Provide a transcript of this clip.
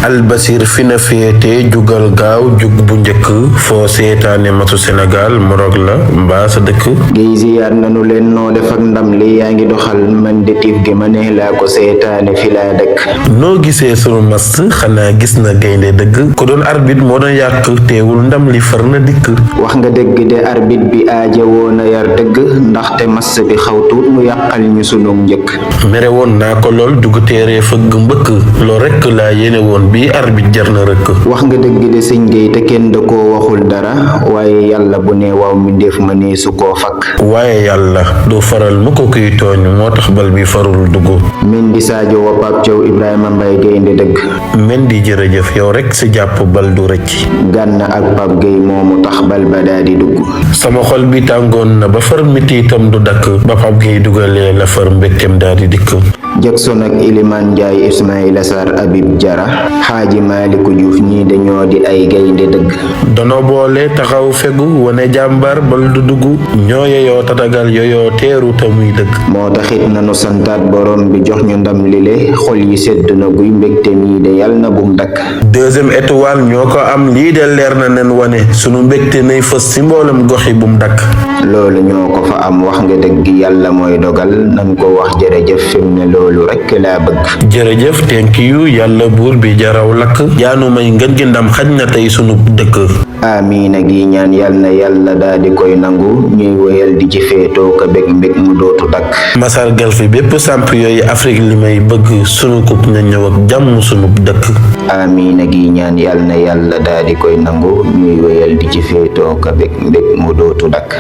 Albasir fi na féete jugal gaaw jug bu njëkk foo seetaane matu Sénégal morog la mbaa sa dëkk. géy ziyaar nanu leen noo def ak ndam li yaa ngi doxal man de tiif gi ma ne laa ko seetaane fi laa dëkk. noo gisee sunu mas xanaa gis na gaynde dëgg ku doon arbitre moo doon yàq teewul ndam li far na dikk. wax nga dëgg de arbitre bi aaja woon a yar dëgg ndaxte mas bi xaw tuut mu yàqal ñu sunu njëkk. mere woon naa ko lool dugg téere fëgg mbëkk loo rekk laa yéene woon bii arbitre jar na rëkk. wax nga dëgg de sëñ Gueye te kenn da koo waxul dara waaye yàlla bu ne waaw mi def ma ne su koo fakk. waaye yàlla du faral mu ko kuy tooñ moo tax bal bi farul dugg. Mendy Sadio wa Pape Thiaw Ibrahima Mbaye gaynde dëgg. Mendy jërëjëf yow rekk si jàpp bal du rëcc. Gana ak Pape Gueye moomu tax bal ba daa di dugg. sama xol bi tàngoon na ba far mitiitam du dakk ba Pape Gueye dugalee la far mbégteem daa di dikk. Jackson ak Iliman Ndiaye Ismaïla Sarr Habib Diarra Xaaji Maliku Diouf ñii dañoo di ay gaynde dëgg. dono boole taxaw fegu wane jàmbar bal du dugg ñoo yeyoo tatagal yooyoo teeru te muy dëgg. moo taxit nanu santaat borom bi jox ñu ndam lile xol yi sedd na guy mbégte mii de yàlla na bum dakk. deuxième étoile ñoo ko am lii de leer na nen wane sunu mbégte nay fës ci mboolem gox yi bum dakk. loolu ñoo ko fa am wax nga dëgg yàlla mooy dogal nan ko wax jërëjëf fi mu ne loolu rekk laa bëgg. jërëjëf thank you yàlla buur bi jaraw lakk jaanu may ngën gi ndam xaj na tey sunu dëkk. amiina gi ñaan yal na yàlla daa di koy nangu ñuy wéyal di ci féetoo ko bég mbég mu dootu dakk. masargal fi bépp samp yooyu Afrique li may bëgg sunu kub na ñëw ak jàmm sunu dëkk. amiina gi ñaan yal na yàlla daa di koy nangu ñuy wéyal di ci féetoo ko bég mbég mu dootu dakk.